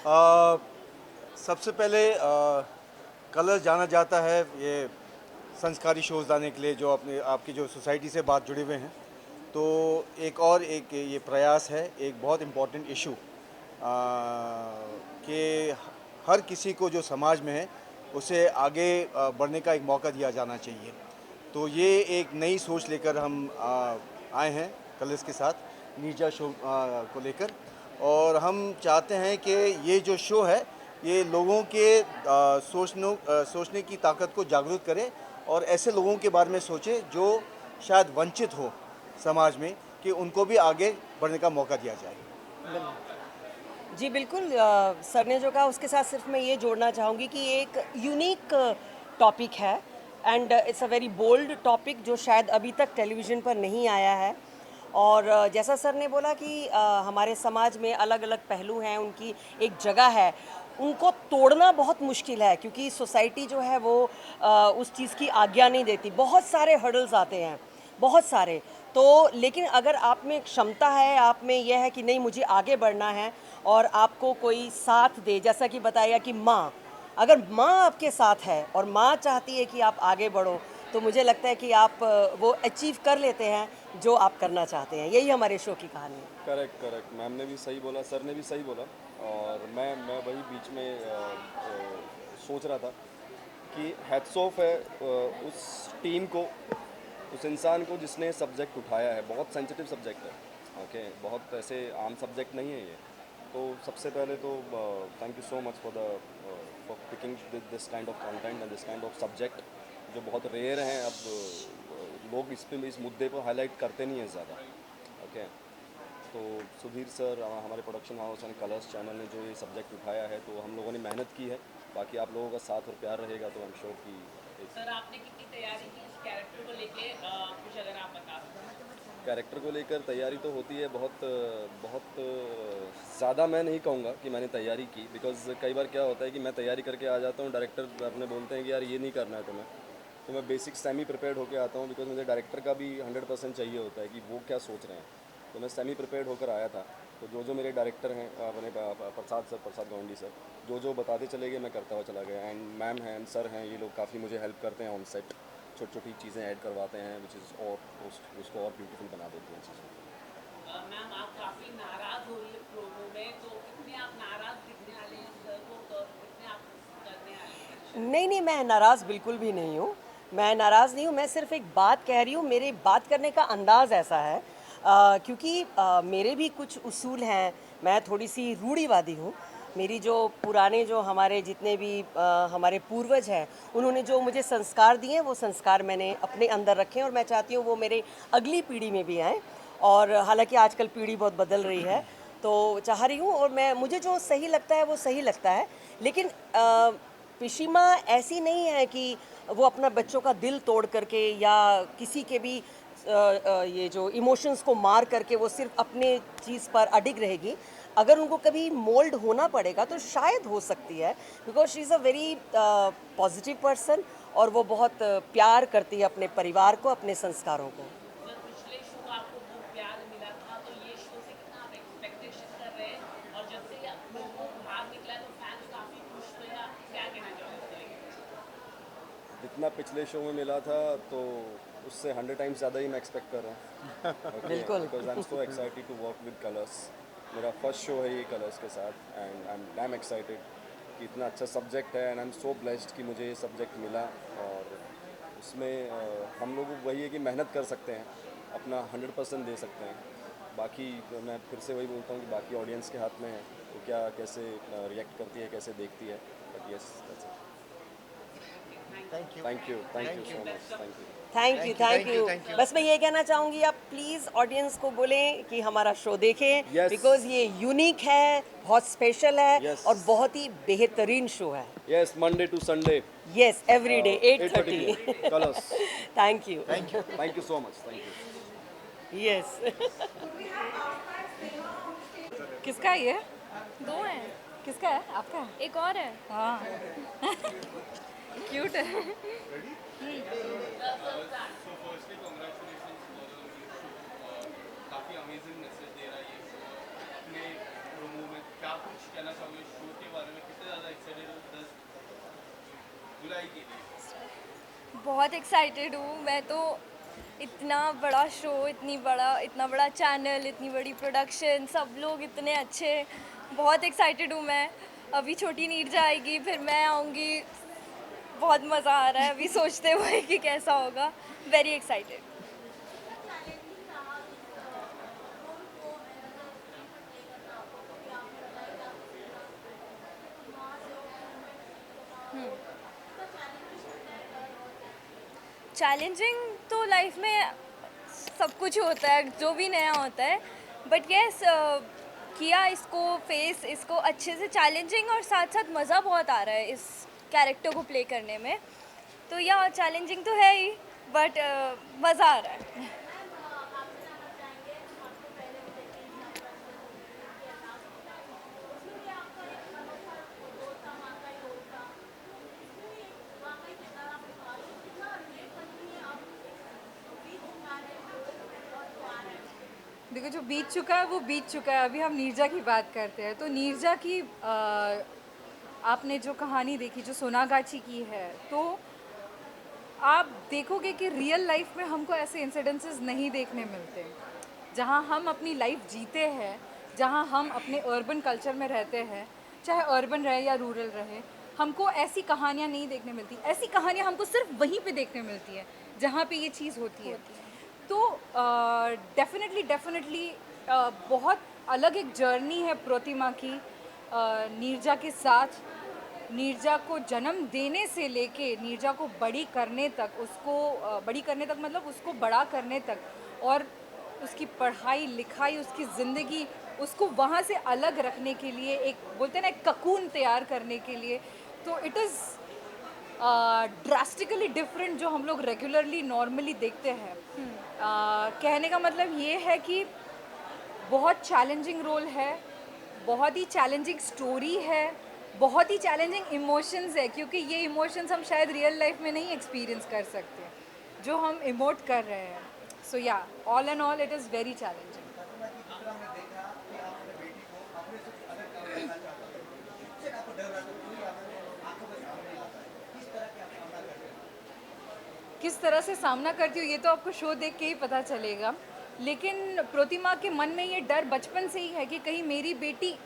अ, सबसे पहले कलर्स जाना जाता है ये संस्कारी शोज़ लाने के लिए जो अपने आपकी जो सोसाइटी से बात जुड़े हुए हैं। तो एक ये प्रयास है, एक बहुत इम्पोर्टेंट इशू कि हर किसी को जो समाज में है उसे आगे बढ़ने का एक मौका दिया जाना चाहिए। तो ये एक नई सोच लेकर हम आए हैं कलर्स के साथ नीरजा शो को लेकर। और हम चाहते हैं कि ये जो शो है ये लोगों के सोचने की ताकत को जागरूक करे और ऐसे लोगों के बारे में सोचे जो शायद वंचित हो समाज में, कि उनको भी आगे बढ़ने का मौका दिया जाए। जी बिल्कुल, सर ने जो कहा उसके साथ सिर्फ मैं ये जोड़ना चाहूँगी कि ये एक यूनिक टॉपिक है and it's a very bold topic जो शायद अभी तक टेलीविज़न पर नहीं आया है। और जैसा सर ने बोला कि हमारे समाज में अलग अलग पहलू हैं, उनकी एक जगह है, उनको तोड़ना बहुत मुश्किल है क्योंकि सोसाइटी जो है वो उस चीज़ की आज्ञा नहीं देती, बहुत सारे हर्डल्स आते हैं, बहुत सारे। तो लेकिन अगर आप में क्षमता है, आप में यह है कि नहीं मुझे आगे बढ़ना है और आपको कोई साथ दे, जैसा कि बताया कि माँ, अगर माँ आपके साथ है और माँ चाहती है कि आप आगे बढ़ो, तो मुझे लगता है कि आप वो अचीव कर लेते हैं जो आप करना चाहते हैं। यही हमारे शो की कहानी है। करेक्ट करेक्ट, मैम ने भी सही बोला, सर ने भी सही बोला। और मैं वही बीच में सोच रहा था कि हैट्स ऑफ है उस टीम को, उस इंसान को जिसने सब्जेक्ट उठाया है। बहुत सेंसिटिव सब्जेक्ट है, ओके, बहुत ऐसे आम सब्जेक्ट नहीं है ये। तो सबसे पहले तो thank you so much for picking this kind of content and this kind of subject जो बहुत रेयर हैं। अब लोग इस मुद्दे को हाईलाइट करते नहीं हैं ज़्यादा, ओके। तो सुधीर सर, हमारे production house and Colors channel ने जो ये सब्जेक्ट उठाया है, तो हम लोगों ने मेहनत की है। बाकी आप लोगों का साथ और प्यार रहेगा तो आई एम श्योर कि सर आपने कितनी तैयारी की इस कैरेक्टर को लेके, कुछ अगर आप बता सकें। कैरेक्टर को लेकर तैयारी तो होती है बहुत बहुत ज़्यादा। मैं नहीं कहूँगा कि मैंने तैयारी की, बिकॉज़ कई बार क्या होता है कि मैं तैयारी करके आ जाता हूँ, डायरेक्टर अपने बोलते हैं कि यार ये नहीं करना है तुम्हें। तो मैं बेसिक सेमी प्रिपेयर्ड होकर आता हूँ, बिकॉज मुझे डायरेक्टर का भी 100% चाहिए होता है कि वो क्या सोच रहे हैं। तो मैं सेमी प्रिपेयर्ड होकर आया था। तो जो मेरे डायरेक्टर हैं अपने प्रसाद सर, प्रसाद गौंडी सर, जो बताते चले गए मैं करता हुआ चला गया। एंड मैम हैं एंड सर हैं, ये लोग काफ़ी मुझे हेल्प करते हैं ऑन सेट। छोटी छोटी चीज़ें ऐड करवाते हैं विच इज़ और उसको और ब्यूटीफुल बना देती हैं चीज़ों को। मैम आप काफ़ी नाराज़ हो रही है प्रोमो में, तो कितने आप नाराज़ दिखने वाले हैं सर को, कितने आप करने वाले हैं एक्शन। नहीं नहीं, मैं नाराज़ बिल्कुल भी नहीं हूँ। मैं नाराज़ नहीं हूँ, मैं सिर्फ एक बात कह रही हूँ, मेरे बात करने का अंदाज़ ऐसा है क्योंकि मेरे भी कुछ उसूल हैं। मैं थोड़ी सी रूढ़िवादी हूँ। मेरी जो पुराने जो हमारे जितने भी हमारे पूर्वज हैं, उन्होंने जो मुझे संस्कार दिए हैं वो संस्कार मैंने अपने अंदर रखे हैं और मैं चाहती हूँ वो मेरे अगली पीढ़ी में भी आएँ। और हालांकि आजकल पीढ़ी बहुत बदल रही है, तो चाह रही हूँ और मैं मुझे जो सही लगता है वो सही लगता है। लेकिन पिशीमा ऐसी नहीं है कि वो अपना बच्चों का दिल तोड़ करके या किसी के भी ये जो इमोशंस को मार करके वो सिर्फ अपने चीज़ पर अडिग रहेगी। अगर उनको कभी मोल्ड होना पड़ेगा तो शायद हो सकती है, because she is a very positive person और वो बहुत प्यार करती है अपने परिवार को, अपने संस्कारों को। सर पिछले शो का आपको बहुत प्यार मिला था, तो ये शो से कितना आप एक्सपेक्टेशन कर रहे हैं, और जब से प्रोमो बाहर निकला तो फैंस काफ़ी खुश थे, आप क्या कहना चाहोगे इसको लेके। जितना पिछले शो में मिला था, तो उससे 100 टाइम्स ज़्यादा ही मैं एक्सपेक्ट कर रहा हूँ, ओके। बिल्कुल। Because I am so excited to work with Colors. मेरा फर्स्ट शो है ये कलर्स के साथ एंड आई एम एक्साइटेड कि इतना अच्छा सब्जेक्ट है and I am so blessed कि मुझे ये सब्जेक्ट मिला। और उसमें हम लोग वही है कि मेहनत कर सकते हैं, अपना 100% दे सकते हैं। बाकी तो मैं फिर से वही बोलता हूँ कि बाकी ऑडियंस के हाथ में है, तो क्या कैसे रिएक्ट करती है, कैसे देखती है। But yes, thank you. Thank you thank you. So much, thank you. Thank you, thank you. Thank thank you. You. Thank you. बस मैं ये कहना चाहूँगी, आप प्लीज़ ऑडियंस को बोलें कि हमारा शो देखें, यस, बिकॉज़ ये यूनिक है, बहुत स्पेशल है यस, और बहुत ही बेहतरीन शो है। Yes, Monday to Sunday yes, every day 8:30 8:30। PM Colors. Thank you. Thank you. Thank you so much, thank you. Yes. किसका है ये? दो हैं। किसका है? आपका है? एक और है। हाँ। क्यूट है। काफ़ी अमेजिंग मैसेज दे रहा है ये शो। अपने प्रोमो में क्या कुछ कहना चाहोगे शो के बारे में, कितने ज़्यादा एक्साइटेड हो 10 जुलाई के लिए? बहुत एक्साइटेड हूँ मैं तो। इतना बड़ा शो, इतना बड़ा चैनल, इतनी बड़ी प्रोडक्शन, सब लोग इतने अच्छे, बहुत एक्साइटेड हूँ मैं। अभी छोटी नीरजा आएगी, फिर मैं आऊँगी, बहुत मज़ा आ रहा है अभी सोचते हुए कि कैसा होगा। Very excited. चैलेंजिंग तो लाइफ में सब कुछ होता है, जो भी नया होता है, बट यस किया इसको फेस, इसको अच्छे से चैलेंजिंग, और साथ साथ मज़ा बहुत आ रहा है इस कैरेक्टर को प्ले करने में। तो या चैलेंजिंग तो है ही, बट मज़ा आ रहा है। देखो, जो बीत चुका है वो बीत चुका है। अभी हम नीरजा की बात करते हैं। तो नीरजा की आपने जो कहानी देखी, जो सोनागाची की है, तो आप देखोगे कि रियल लाइफ में हमको ऐसे इंसिडेंसेस नहीं देखने मिलते। जहाँ हम अपनी लाइफ जीते हैं, जहाँ हम अपने अर्बन कल्चर में रहते हैं, चाहे अर्बन रहे या रूरल रहे, हमको ऐसी कहानियाँ नहीं देखने मिलती। ऐसी कहानियाँ हमको सिर्फ वहीं पे देखने मिलती है जहाँ पे ये चीज़ होती है। तो डेफिनेटली बहुत अलग एक जर्नी है प्रतिमा की नीरजा के साथ। नीरजा को जन्म देने से लेके नीरजा को बड़ी करने तक, उसको बड़ी करने तक मतलब उसको बड़ा करने तक, और उसकी पढ़ाई लिखाई, उसकी ज़िंदगी, उसको वहाँ से अलग रखने के लिए, एक बोलते हैं ना, एक ककून तैयार करने के लिए। तो इट इज़ ड्रास्टिकली डिफरेंट जो हम लोग रेगुलरली नॉर्मली देखते हैं। कहने का मतलब ये है कि बहुत चैलेंजिंग रोल है, बहुत ही चैलेंजिंग स्टोरी है, बहुत ही चैलेंजिंग इमोशंस है, क्योंकि ये इमोशंस हम शायद रियल लाइफ में नहीं एक्सपीरियंस कर सकते जो हम इमोट कर रहे हैं। सो या, all and all it is very challenging. किस तरह से सामना करती हूँ ये तो आपको शो देख के ही पता चलेगा, लेकिन प्रतिमा के मन में ये डर बचपन से ही है कि कहीं मेरी बेटी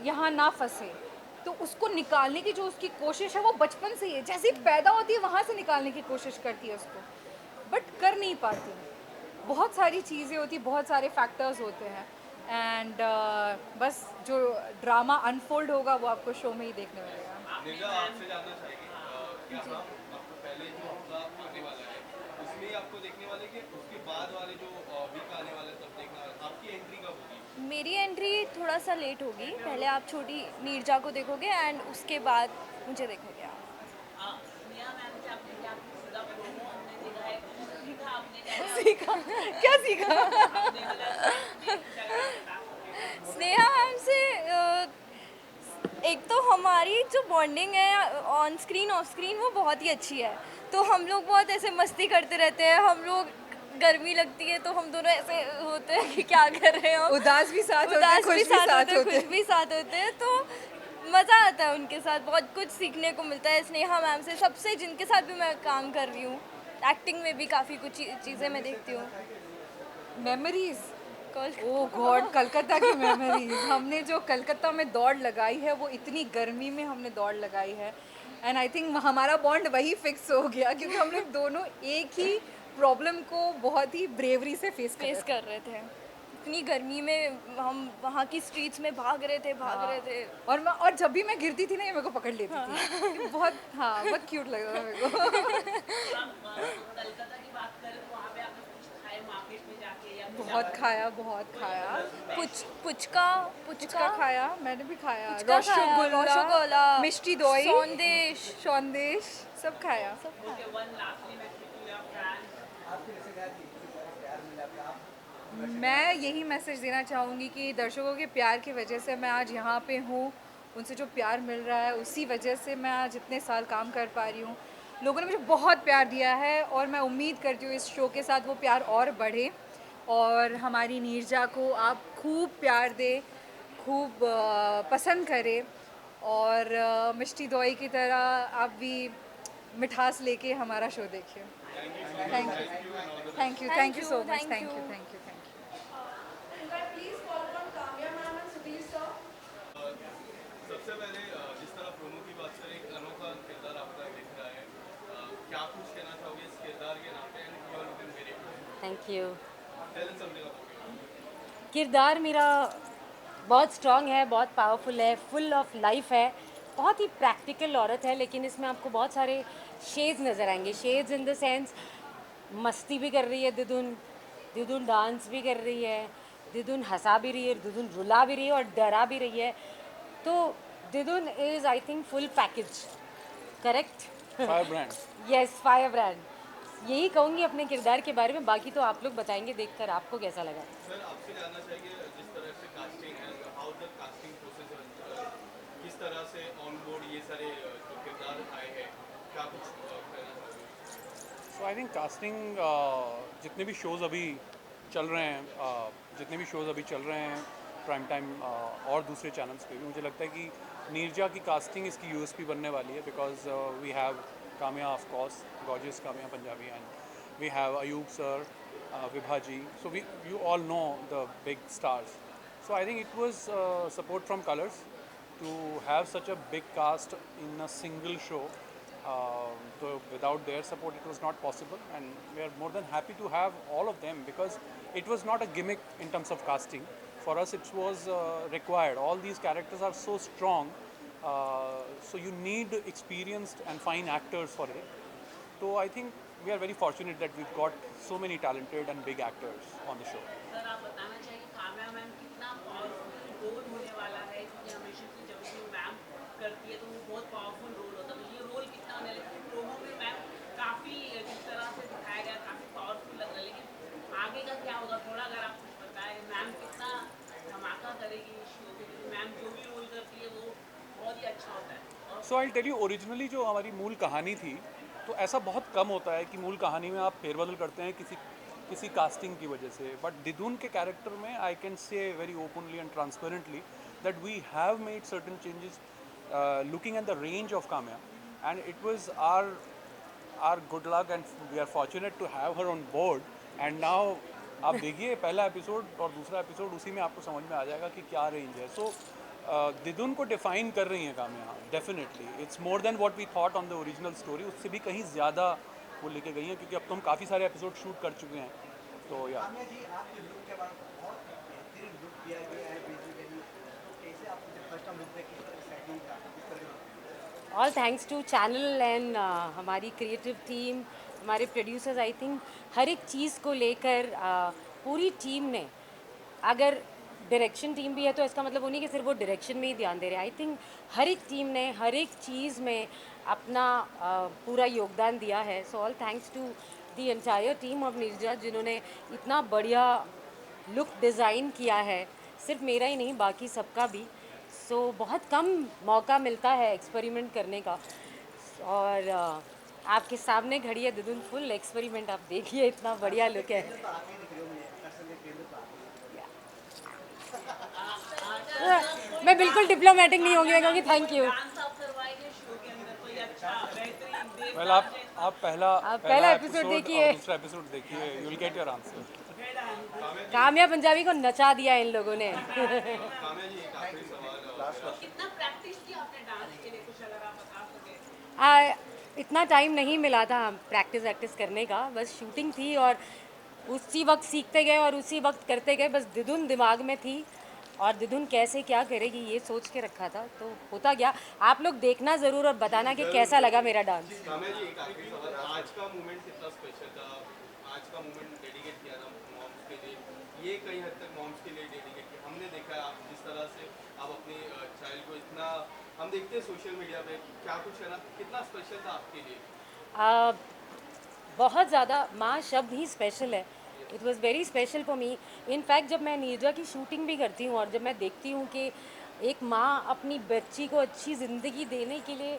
यहाँ ना फंसे। तो उसको निकालने की जो उसकी कोशिश है वो बचपन से ही है। जैसे ही पैदा होती है वहाँ से निकालने की कोशिश करती है उसको, बट कर नहीं पाती। बहुत सारी चीज़ें होती, बहुत सारे फैक्टर्स होते हैं, एंड बस जो ड्रामा अनफोल्ड होगा वो आपको शो में ही देखने मिलेगा। नीरजा, आपसे जानना चाहेंगे क्या हम आपको पहले जो हफ्ता आने वाला है उसमें आपको देखने वाले कि उसके बाद वाले जो वीक आने वाले तब देखने वाले, आपकी एंट्री कब होगी? मेरी एंट्री थोड़ा सा लेट होगी। पहले आप छोटी नीरजा को देखोगे एंड उसके बाद मुझे देखोगे आप। स्नेहा मैम से आपने क्या सीखा? प्रोमो हमने देखा है, कुछ सीखा आपने? सीखा? क्या सीखा? स्नेहा मैम से एक तो हमारी जो बॉन्डिंग है ऑन स्क्रीन ऑफ स्क्रीन वो बहुत ही अच्छी है। तो हम लोग बहुत ऐसे मस्ती करते रहते हैं। हम लोग, गर्मी लगती है तो हम दोनों ऐसे होते हैं कि क्या कर रहे हैं हम। उदास भी साथ होते हैं, उदास खुश भी भी साथ साथ होते हैं, होते हैं। खुश भी साथ होते हैं। तो मज़ा आता है उनके साथ, बहुत कुछ सीखने को मिलता है स्नेहा मैम से, सबसे जिनके साथ भी मैं काम कर रही हूँ। एक्टिंग में भी काफ़ी कुछ चीज़ें मैं देखती हूँ। मेमोरीज, कल ओह गॉड, कलकत्ता की मेमोरीज। हमने जो कलकत्ता में दौड़ लगाई है, वो इतनी गर्मी में हमने दौड़ लगाई है, एंड आई थिंक हमारा बॉन्ड वही फिक्स हो गया, क्योंकि हम लोग दोनों एक ही प्रॉब्लम को बहुत ही ब्रेवरी से फेस फेस कर रहे थे। इतनी गर्मी में हम वहाँ की स्ट्रीट्स में भाग रहे थे। और जब भी मैं गिरती थी ना, ये मेरे को पकड़ लेती थी। बहुत, हाँ, बहुत क्यूट लग रहा था मेरे को। कलकत्ता की बात करें तो वहाँ पे आपने कुछ खाए मार्केट में जाके या बहुत खाया। पुचका खाया, मैंने भी खाया। पुचका खाया, रसगुल्ला, मिष्टी दोई, सौंदेश सब खाया। वन लास्टली मैं मैं यही मैसेज देना चाहूँगी कि दर्शकों के प्यार की वजह से मैं आज यहाँ पे हूँ। उनसे जो प्यार मिल रहा है उसी वजह से मैं आज इतने साल काम कर पा रही हूँ। लोगों ने मुझे बहुत प्यार दिया है और मैं उम्मीद करती हूँ इस शो के साथ वो प्यार और बढ़े, और हमारी नीरजा को आप खूब प्यार दे, खूब पसंद करें और मिष्टी दोई की तरह आप भी मिठास लेके हमारा शो देखिए। Thank you so much, thank you. सबसे पहले जिस तरह प्रोमो की बात करें, एक अनोखा किरदार आपका दिख रहा है। क्या कुछ कहना चाहोगे इस किरदार के नाम पे? And you are looking very good. Thank you. Tell us something about किरदार मेरा बहुत स्ट्रांग है, बहुत पावरफुल है, फुल ऑफ लाइफ है, बहुत ही प्रैक्टिकल औरत है, लेकिन इसमें आपको बहुत सारे शेड्स नज़र आएंगे। शेड्स इन द सेंस मस्ती भी कर रही है दिदुन, दिदुन डांस भी कर रही है, दिदुन हंसा भी रही है, दिदुन रुला भी रही है और डरा भी रही है। तो दिदुन is I think full package, correct? Fire brand. Yes, fire brand. यही कहूँगी अपने किरदार के बारे में, बाकी तो आप लोग बताएंगे देखकर आपको कैसा लगा। सर, आपसे जानना चाहेंगे जिस तरह से कास्टिंग है, हाउ द कास्टिंग प्रोसेस, किस तरह से ऑन बोर्ड ये सारे जो किरदार आए हैं, क्या कुछ कहना चाहोगे? सो आई थिंक कास्टिंग जितने भी शोज़ अभी चल रहे हैं, प्राइम टाइम और दूसरे चैनल्स पे भी, मुझे लगता है कि नीरजा की कास्टिंग इसकी यूएसपी बनने वाली है, because we have Kamya, of course gorgeous Kamya Punjabi, and we have Ayub sir, Vibha ji, so we you all know the big stars. So I think it was support from Colors to have such a big cast in a single show. So without their support, it was not possible, and we are more than happy to have all of them, because it was not a gimmick in terms of casting. For us, it was required. All these characters are so strong, so you need experienced and fine actors for it. So I think we are very fortunate that we've got so many talented and big actors on the show. Sir आप बताना चाहिए Kamya ma'am कितना powerful role होने वाला है, क्योंकि हमेशा से जब भी मैम करती है तो वो बहुत पावरफुल रोल होता है, तो ये रोल कितना होने वाला है? क्योंकि प्रोमो में मैम काफ़ी जिस तरह से दिखाया गया काफ़ी पावरफुल लग रहा है, लेकिन आगे का क्या होगा थोड़ा अगर आप कुछ बताएं, मैम कितना धमाका करेगी इस शो पे, क्योंकि मैम जो भी रोल करती है वो बहुत ही अच्छा होता है। और सो आई टेल यू, ओरिजिनली जो हमारी मूल कहानी थी, तो ऐसा बहुत कम होता है कि मूल कहानी में आप फेरबदल करते हैं किसी कास्टिंग की वजह से, बट दिदुन के कैरेक्टर में I can say very openly and transparently that we have made certain changes looking at the range of Kamya, and it was our good luck and we are fortunate to have her on board. And now आप देखिए पहला episode और दूसरा episode, उसी में आपको समझ में आ जाएगा कि क्या रेंज है. सो दिदुन को डिफाइन कर रही हैं Kamya, definitely it's more than what we thought on the original story, उससे भी कहीं ज़्यादा वो लेके गई हैं, क्योंकि अब तो हम काफ़ी सारे एपिसोड शूट कर चुके हैं. तो या काम्या जी, आपके लुक के बाद बहुत बेहतरीन लुक दिया गया है बेसिकली, कैसे आपको जब फर्स्ट टाइम लुक देखी तो एक्साइटिंग था, किस तरह? All thanks to channel and हमारी क्रिएटिव टीम, हमारे प्रोड्यूसर्स. आई थिंक हर एक चीज़ को लेकर पूरी टीम ने, अगर डायरेक्शन टीम भी है तो इसका मतलब वो नहीं कि सिर्फ वो डायरेक्शन में ही ध्यान दे रहे हैं. आई थिंक हर एक टीम ने हर एक चीज़ में अपना पूरा योगदान दिया है. So all thanks to the entire team of Neerja, जिन्होंने इतना बढ़िया लुक डिज़ाइन किया है, सिर्फ मेरा ही नहीं बाकी सबका भी. सो बहुत कम मौका मिलता है एक्सपेरिमेंट करने का, और आपके सामने खड़ी है दिदुन, फुल एक्सपेरिमेंट. आप देखिए इतना बढ़िया लुक है. मैं बिल्कुल डिप्लोमेटिक नहीं होंगी, मैं कहूँगी थैंक यू. डांस आप करवाएंगे शो के अंदर कोई अच्छा बेहतरीन देश वेल आप पहला एपिसोड देखिए, और दूसरा एपिसोड देखिए, you will get your answer. Kamya Punjabi को नचा दिया इन लोगों ने. काम्या जी, एक आखिरी सवाल, कितना प्रैक्टिस की आपने डांस के लिए, कुछ अगर आप बता सकें? इतना टाइम नहीं मिला था प्रैक्टिस करने का, बस शूटिंग थी और उसी वक्त सीखते गए और उसी वक्त करते गए. बस दिदुन दिमाग में थी और दिदुन कैसे क्या करेगी ये सोच के रखा था, तो होता गया. आप लोग देखना ज़रूर और बताना कि कैसा लगा मेरा डांस. काम्या जी, एक आखिरी सवाल, आज का मोमेंट कितना स्पेशल था? आज का मोमेंट डेडिकेट किया था मॉम्स के लिए, ये कई हद तक मॉम्स के लिए डेडिकेट किया. हमने देखा है आप जिस तरह से आप अपने चाइल्ड को इतना, हम देखते हैं सोशल मीडिया पे, क्या कुछ है ना, कितना स्पेशल था आपके लिए? बहुत ज़्यादा. माँ शब्द ही स्पेशल है. It was very special for me. In fact जब मैं नीरजा की शूटिंग भी करती हूँ और जब मैं देखती हूँ कि एक माँ अपनी बच्ची को अच्छी ज़िंदगी देने के लिए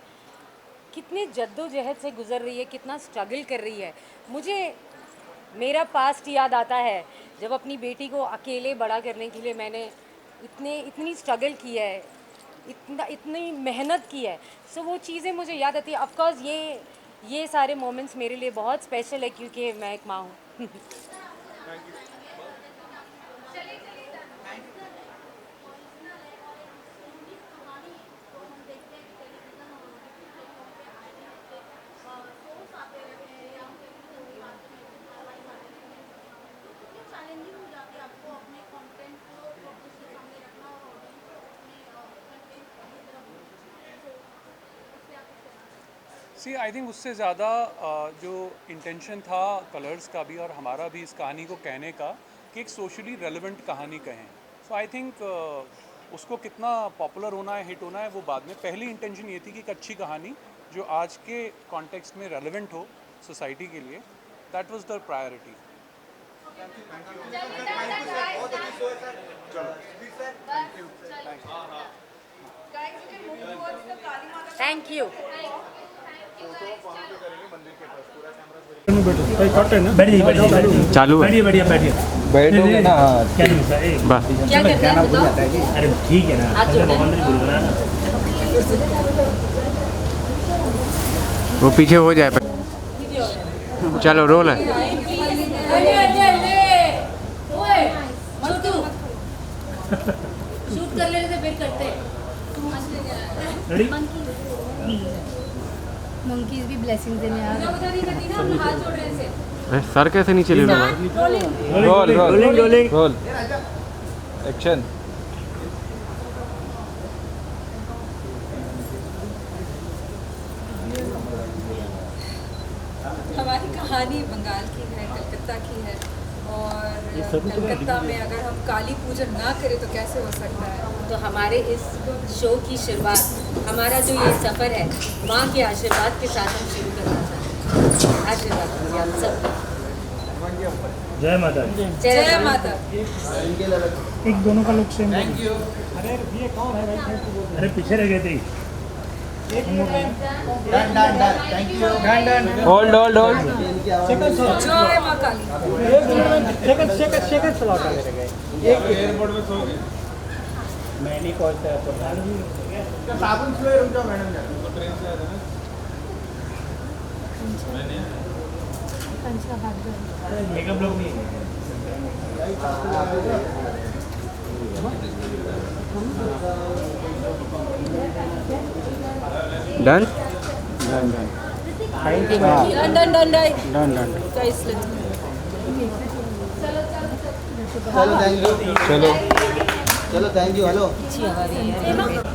कितने जद्दोजहद से गुज़र रही है, कितना स्ट्रगल कर रही है, मुझे मेरा पास्ट याद आता है जब अपनी बेटी को अकेले बड़ा करने के लिए मैंने इतनी स्ट्रगल की है, इतनी मेहनत की है, सो वो चीज़ें मुझे याद आती है। ऑफ कोर्स ये सारे मोमेंट्स मेरे लिए बहुत स्पेशल है क्योंकि मैं एक माँ हूँ। सी आई थिंक उससे ज़्यादा जो इंटेंशन था कलर्स का भी और हमारा भी इस कहानी को कहने का कि एक सोशली रेलेवेंट कहानी कहें। सो आई थिंक उसको कितना पॉपुलर होना है, हिट होना है, वो बाद में। पहली इंटेंशन ये थी कि एक अच्छी कहानी जो आज के कॉन्टेक्स्ट में रेलेवेंट हो सोसाइटी के लिए, that was the priority. Thank you. चालू है। बैठोगे ना? बस क्या करते हैं बताओ? अरे ठीक है ना, हाथ जोड़ना है। वो पीछे हो जाए। चलो रोल है। शूट कर लेने से फिर करते हैं। मंकीज भी ब्लेसिंग देने आ रहे हैं। हाथ जोड़ रहे हैं। अरे सर कैसे नीचे ले लो? Roll rolling rolling roll action. हमारी कहानी बंगाल की है, कलकत्ता की है, और कलकत्ता में अगर हम काली पूजन ना करें तो कैसे हो सकता है। तो हमारे इस शो की शुरुआत, हमारा जो ये सफ़र है, माँ के आशीर्वाद के साथ हम शुरू करना चाहते हैं। आशीर्वाद करिए आप सब। जय माता। जय माता। एक दोनों का लुक सेम। Thank you. अरे ये कौन है भाई? अरे पीछे रह गए थे। Done done done. Thank you. Done done. Hold hold hold. जय माँ काली। सेकंड चला कर गए। एक एयरपोर्ट में सो गए। मैं नहीं पहुंचता तो साबुन से रुक जाओ मैडम। तो ट्रेन से आया था ना। मैंने मेकअप लोग नहीं done done done done done done. चलो चलो थैंक यू। हेलो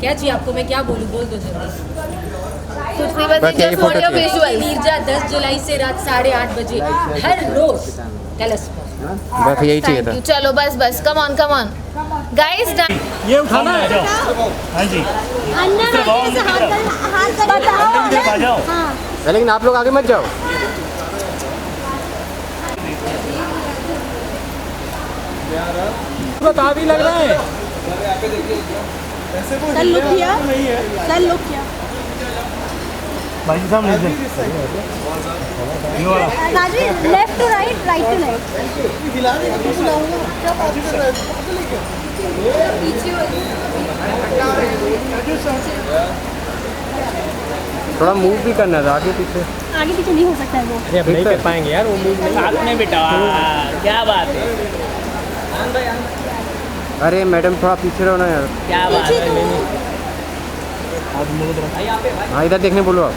क्या चाहिए आपको? मैं क्या बोलूँ? बोल दो जल्दी। कुछ भी बस बस यही just फोटो for your चाहिए। visuals। नीरजा 10 जुलाई से रात 8:30 बजे हर रोज कलर्स पर। बस यही चाहिए था। चलो बस बस कम ऑन गाइस डन। ये उठाना है। हाँ जी आ जाओ। लेकिन आप लोग आगे मत जाओ। तावी लग रहा है। सर लुक किया। सर लुक किया। भाई साहब ले दे। ये वाला Rajveer left to right, right to left. थोड़ा मूव भी करना था आगे पीछे। आगे पीछे नहीं हो सकता है वो। अरे अब नहीं कर पाएंगे यार वो मूव नहीं। साथ में बेटा क्या बात है। अरे मैडम थोड़ा पीछे रहो ना यार। क्या बात है। हाँ इधर देखने बोलो आप।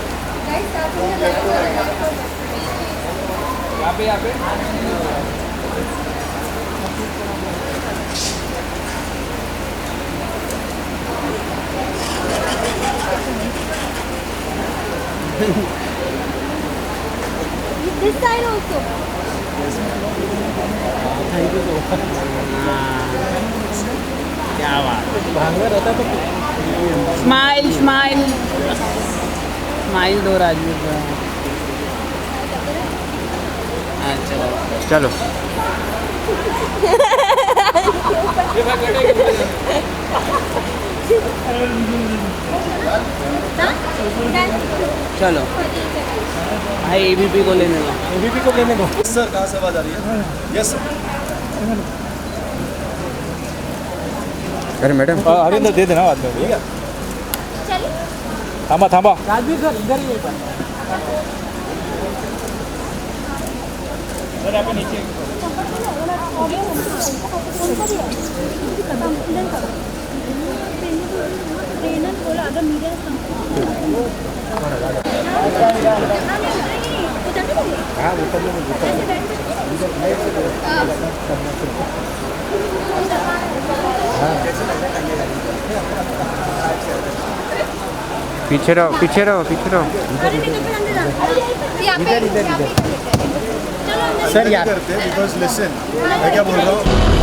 यहाँ पे This side also. Thank you so much. क्या बात है। भांगा रहता तो स्माइल स्माइल स्माइल दो राजवीर। चलो चलो चलो भाई एबीपी को लेने दो। एबीपी को लेने दो। सर कहाँ से आवाज़ आ रही है? Yes sir. अरे मैडम हरिंदर दे देना बाद में भैया थांबा थांबा पीछे रहो पीछे रहो पीछे रहो सर यार बिकॉज लिसन मैं क्या बोल रहा हूँ